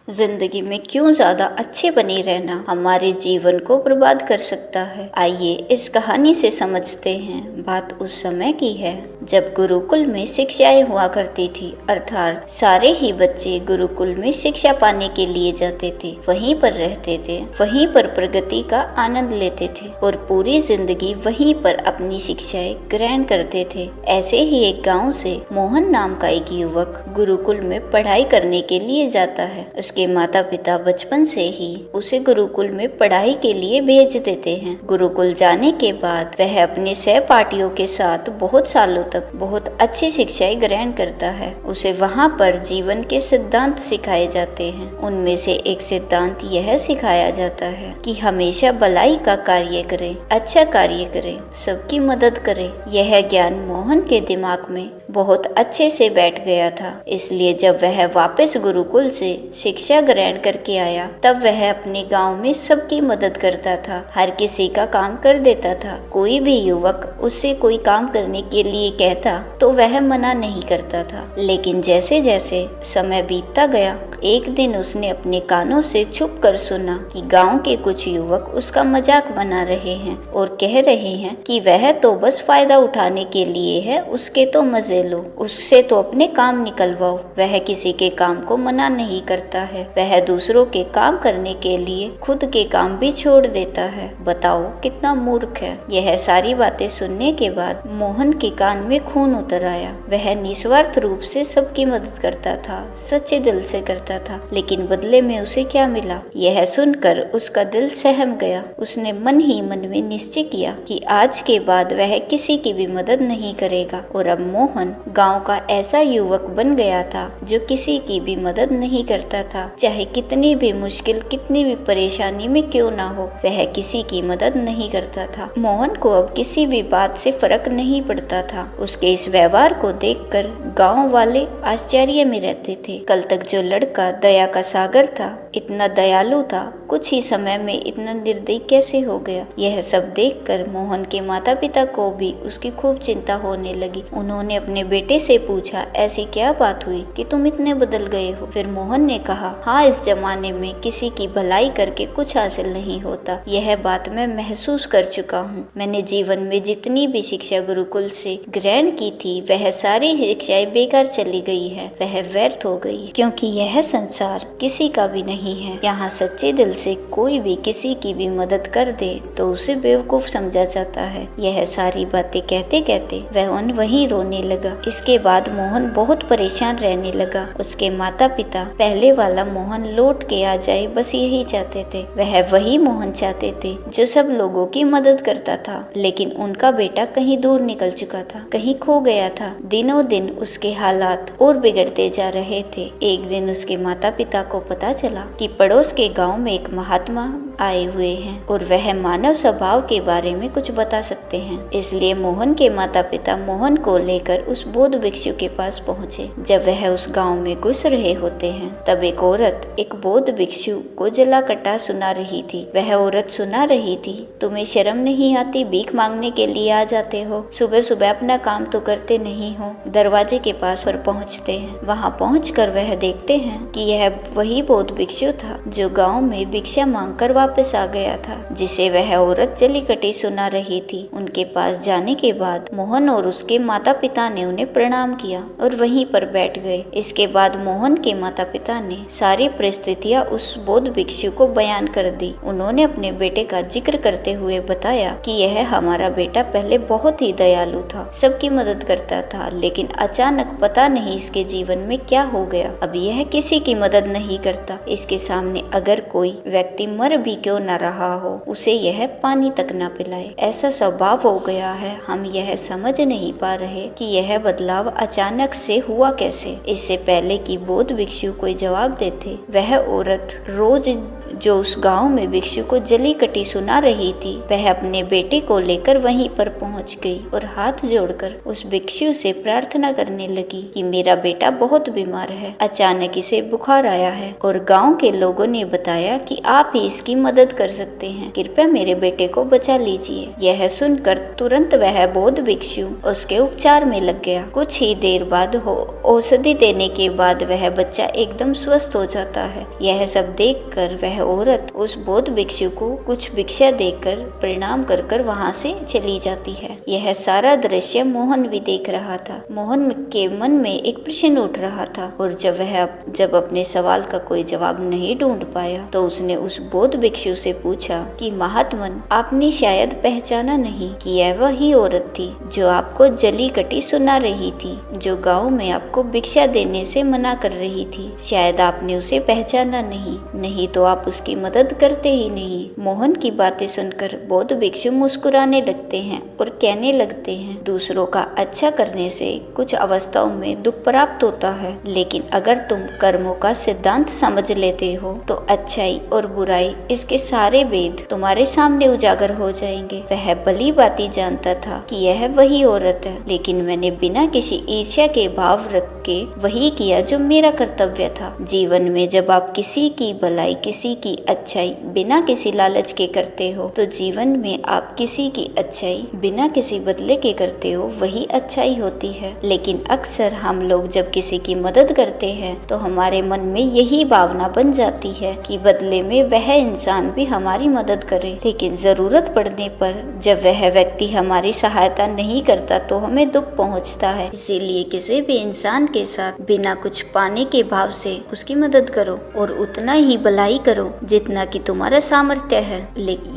जिंदगी में क्यों ज्यादा अच्छे बने रहना हमारे जीवन को बर्बाद कर सकता है। आइए इस कहानी से समझते हैं। बात उस समय की है जब गुरुकुल में शिक्षाएं हुआ करती थी, अर्थात सारे ही बच्चे गुरुकुल में शिक्षा पाने के लिए जाते थे, वहीं पर रहते थे, वहीं पर प्रगति का आनंद लेते थे और पूरी जिंदगी वहीं पर अपनी शिक्षाएं ग्रहण करते थे। ऐसे ही एक गांव से मोहन नाम का एक युवक गुरुकुल में पढ़ाई करने के लिए जाता है। उसके माता पिता बचपन से ही उसे गुरुकुल में पढ़ाई के लिए भेज देते हैं। गुरुकुल जाने के बाद वह अपने सहपाठियों के साथ बहुत सालों तक बहुत अच्छी शिक्षाएं ग्रहण करता है। उसे वहाँ पर जीवन के सिद्धांत सिखाए जाते हैं। उनमें से एक सिद्धांत यह सिखाया जाता है कि हमेशा भलाई का कार्य करें, अच्छा कार्य करें, सबकी मदद करें। यह ज्ञान मोहन के दिमाग में बहुत अच्छे से बैठ गया था। इसलिए जब वह वापस गुरुकुल से शिक्षा ग्रहण करके आया, तब वह अपने गांव में सबकी मदद करता था, हर किसी का काम कर देता था। कोई भी युवक उससे कोई काम करने के लिए कहता तो वह मना नहीं करता था। लेकिन जैसे जैसे समय बीतता गया, एक दिन उसने अपने कानों से छुप कर सुना कि गांव के कुछ युवक उसका मजाक बना रहे हैं और कह रहे हैं कि वह तो बस फायदा उठाने के लिए है, उसके तो मजे लो, उससे तो अपने काम निकलवाओ। वह किसी के काम को मना नहीं करता है, वह दूसरों के काम करने के लिए खुद के काम भी छोड़ देता है। बताओ कितना मूर्ख है। यह सारी बातें सुनने के बाद मोहन के कान में खून उतर आया। वह निस्वार्थ रूप से सबकी मदद करता था, सच्चे दिल से करता था, लेकिन बदले में उसे क्या मिला, यह सुनकर उसका दिल सहम गया। उसने मन ही मन में निश्चय किया कि आज के बाद वह किसी की भी मदद नहीं करेगा। और अब मोहन गांव का ऐसा युवक बन गया था जो किसी की भी मदद नहीं करता था। चाहे कितनी भी मुश्किल, कितनी भी परेशानी में क्यों ना हो, वह किसी की मदद नहीं करता था। मोहन को अब किसी भी बात से फर्क नहीं पड़ता था। उसके इस व्यवहार को देखकर गांव वाले आश्चर्य में रहते थे। कल तक जो लड़का दया का सागर था, इतना दयालु था, कुछ ही समय में इतना निर्दयी कैसे हो गया। यह सब देखकर मोहन के माता पिता को भी उसकी खूब चिंता होने लगी। उन्होंने अपने बेटे से पूछा, ऐसी क्या बात हुई कि तुम इतने बदल गए हो। फिर मोहन ने कहा, हाँ, इस जमाने में किसी की भलाई करके कुछ हासिल नहीं होता। यह बात मैं महसूस कर चुका हूँ। मैंने जीवन में जितनी भी शिक्षा गुरुकुल से ग्रहण की थी, वह सारी शिक्षाएं बेकार चली गई है, वह व्यर्थ हो गई, क्योंकि यह संसार किसी का भी नहीं है। यहाँ सच्चे दिल से कोई भी किसी की भी मदद कर दे तो उसे बेवकूफ समझा जाता है। यह सारी बातें कहते कहते वह वहीं रोने लगा। इसके बाद मोहन बहुत परेशान रहने लगा। उसके माता पिता पहले वाला मोहन लौट के आ जाए, बस यही चाहते थे। वह वही मोहन चाहते थे जो सब लोगों की मदद करता था। लेकिन उनका बेटा कहीं दूर निकल चुका था, कहीं खो गया था। दिनों दिन उसके हालात और बिगड़ते जा रहे थे। एक दिन उसके माता पिता को पता चला कि पड़ोस के गांव में एक महात्मा आए हुए हैं और वह मानव स्वभाव के बारे में कुछ बता सकते हैं। इसलिए मोहन के माता पिता मोहन को लेकर उस बौद्ध भिक्षु के पास पहुँचे। जब वह उस गांव में घुस रहे होते हैं, तब एक औरत एक बौद्ध भिक्षु को जला कटा सुना रही थी। वह औरत सुना रही थी, तुम्हें शर्म नहीं आती, भीख मांगने के लिए आ जाते हो, सुबह सुबह अपना काम तो करते नहीं हो। दरवाजे के पास पर पहुँचते हैं। वहाँ पहुँचकर वह देखते हैं कि यह वही बौद्ध भिक्षु था जो गांव में भिक्षा मांगकर वापस आ गया था, जिसे वह औरत जली कटी सुना रही थी। उनके पास जाने के बाद मोहन और उसके माता पिता ने उन्हें प्रणाम किया और वहीं पर बैठ गए। इसके बाद मोहन के माता पिता ने सारी परिस्थितियां उस बौद्ध भिक्षु को बयान कर दी। उन्होंने अपने बेटे का जिक्र करते हुए बताया कि यह हमारा बेटा पहले बहुत ही दयालु था, सबकी मदद करता था, लेकिन अचानक पता नहीं इसके जीवन में क्या हो गया। अब यह किसी की मदद नहीं करता। इसके सामने अगर कोई व्यक्ति मर भी क्यों न रहा हो, उसे यह पानी तक न पिलाए। ऐसा स्वभाव हो गया है। हम यह समझ नहीं पा रहे कि यह बदलाव अचानक से हुआ कैसे। इससे पहले कि बौद्ध भिक्षु कोई जवाब देते, वह औरत रोज जो उस गांव में भिक्षु को जली कटी सुना रही थी, वह अपने बेटे को लेकर वहीं पर पहुंच गई और हाथ जोड़कर उस भिक्षु से प्रार्थना करने लगी कि मेरा बेटा बहुत बीमार है, अचानक इसे बुखार आया है और गांव के लोगों ने बताया कि आप ही इसकी मदद कर सकते हैं, कृपया मेरे बेटे को बचा लीजिए। यह सुनकर तुरंत वह बौद्ध भिक्षु उसके उपचार में लग गया। कुछ ही देर बाद औषधि देने के बाद वह बच्चा एकदम स्वस्थ हो जाता है। यह सब देखकर वह औरत उस बौद्ध भिक्षु को कुछ भिक्षा देकर प्रणाम कर कर वहाँ से चली जाती है। यह सारा दृश्य मोहन भी देख रहा था। मोहन के मन में एक प्रश्न उठ रहा था और जब अपने सवाल का कोई जवाब नहीं ढूंढ पाया तो उसने उस बौद्ध भिक्षु से पूछा कि महात्मन, आपने शायद पहचाना नहीं कि यह वही औरत थी जो आपको जली कटी सुना रही थी, जो गाँव में आपको भिक्षा देने से मना कर रही थी। शायद आपने उसे पहचाना नहीं तो आप उसकी मदद करते ही नहीं। मोहन की बातें सुनकर बौद्ध भिक्षु मुस्कुराने लगते हैं और कहने लगते हैं, दूसरों का अच्छा करने से कुछ अवस्थाओं में दुख प्राप्त होता है, लेकिन अगर तुम कर्मों का सिद्धांत समझ लेते हो तो अच्छाई और बुराई इसके सारे भेद तुम्हारे सामने उजागर हो जाएंगे। वह भली भांति जानता था कि यह वही औरत है, लेकिन मैंने बिना किसी ईर्ष्या के भाव रख के वही किया जो मेरा कर्तव्य था। जीवन में जब आप किसी की भलाई, किसी की अच्छाई बिना किसी लालच के करते हो तो जीवन में आप किसी की अच्छाई बिना किसी बदले के करते हो, वही अच्छाई होती है। लेकिन अक्सर हम लोग जब किसी की मदद करते हैं तो हमारे मन में यही भावना बन जाती है कि बदले में वह इंसान भी हमारी मदद करे, लेकिन जरूरत पड़ने पर जब वह व्यक्ति हमारी सहायता नहीं करता तो हमें दुख पहुंचता है। इसीलिए किसी भी इंसान के साथ बिना कुछ पाने के भाव से उसकी मदद करो और उतना ही भलाई करो जितना कि तुम्हारा सामर्थ्य है,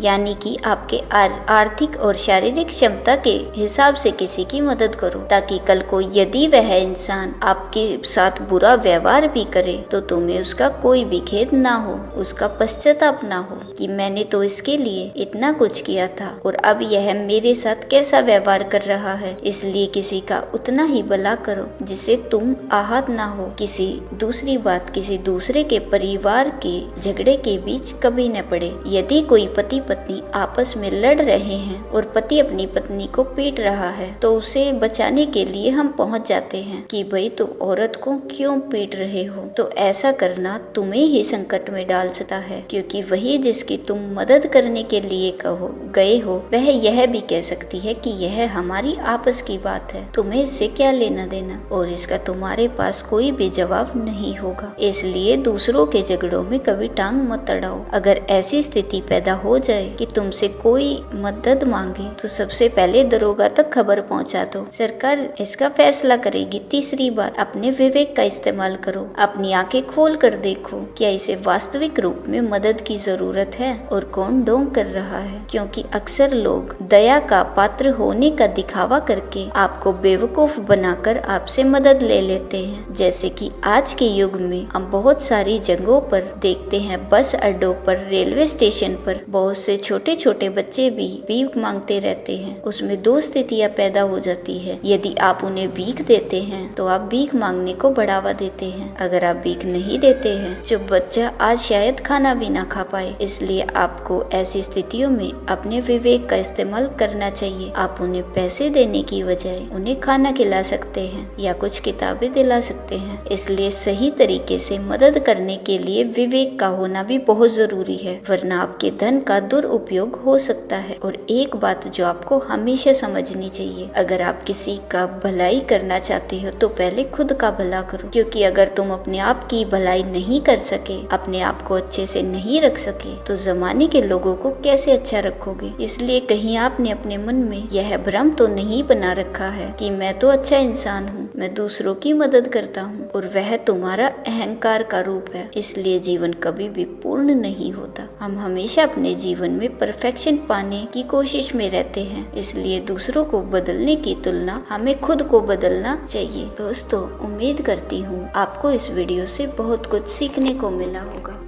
यानी कि आपके आर्थिक और शारीरिक क्षमता के हिसाब से किसी की मदद करो, ताकि कल को यदि वह इंसान आपके साथ बुरा व्यवहार भी करे तो तुम्हें उसका कोई भी खेद ना हो, उसका पश्चाताप ना हो कि मैंने तो इसके लिए इतना कुछ किया था और अब यह मेरे साथ कैसा व्यवहार कर रहा है। इसलिए किसी का उतना ही भला करो जिससे तुम आहत ना हो। दूसरी बात, किसी दूसरे के परिवार के झगड़े के बीच कभी न पड़े। यदि कोई पति पत्नी आपस में लड़ रहे हैं और पति अपनी पत्नी को पीट रहा है तो उसे बचाने के लिए हम पहुंच जाते हैं कि भाई तुम औरत को क्यों पीट रहे हो। तो ऐसा करना तुम्हें ही संकट में डाल सकता है, क्योंकि वही जिसकी तुम मदद करने के लिए गए हो वह यह भी कह सकती है कि यह हमारी आपस की बात है, तुम्हें इससे क्या लेना देना, और इसका तुम्हारे पास कोई भी जवाब नहीं होगा। इसलिए दूसरों के झगड़ों में कभी टांग मत अड़ाओ। अगर ऐसी स्थिति पैदा हो जाए कि तुमसे कोई मदद मांगे तो सबसे पहले दरोगा तक खबर पहुंचा दो, सरकार इसका फैसला करेगी। तीसरी बात, अपने विवेक का इस्तेमाल करो, अपनी आंखें खोल कर देखो क्या इसे वास्तविक रूप में मदद की जरूरत है और कौन ढोंग कर रहा है, क्योंकि अक्सर लोग दया का पात्र होने का दिखावा करके आपको बेवकूफ बनाकर आपसे मदद ले लेते हैं। जैसे कि आज के युग में हम बहुत सारी जगहों पर देखते हैं, बस अड्डों पर, रेलवे स्टेशन पर बहुत से छोटे छोटे बच्चे भी भीख मांगते रहते हैं। उसमें दो स्थितियां पैदा हो जाती है, यदि आप उन्हें भीख देते हैं तो आप भीख मांगने को बढ़ावा देते हैं, अगर आप भीख नहीं देते हैं जो बच्चा आज शायद खाना भी ना खा पाए। इसलिए आपको ऐसी स्थितियों में अपने विवेक का इस्तेमाल करना चाहिए। आप उन्हें पैसे देने की बजाय उन्हें खाना खिला सकते हैं या कुछ किताबें दिला सकते हैं। इसलिए सही तरीके से मदद करने के लिए विवेक का होना भी बहुत जरूरी है, वरना आपके धन का दुरुपयोग हो सकता है। और एक बात जो आपको हमेशा समझनी चाहिए, अगर आप किसी का भलाई करना चाहते हो तो पहले खुद का भला करो, क्योंकि अगर तुम अपने आप की भलाई नहीं कर सके, अपने आप को अच्छे से नहीं रख सके तो जमाने के लोगों को कैसे अच्छा रखोगे। इसलिए कहीं आपने अपने मन में यह भ्रम तो नहीं बना रखा है कि मैं तो अच्छा इंसान हूँ, मैं दूसरों की मदद करता हूँ, और वह तुम्हारा अहंकार का रूप है। इसलिए जीवन कभी भी पूर्ण नहीं होता। हम हमेशा अपने जीवन में परफेक्शन पाने की कोशिश में रहते हैं, इसलिए दूसरों को बदलने की तुलना हमें खुद को बदलना चाहिए। दोस्तों, उम्मीद करती हूँ आपको इस वीडियो से बहुत कुछ सीखने को मिला होगा।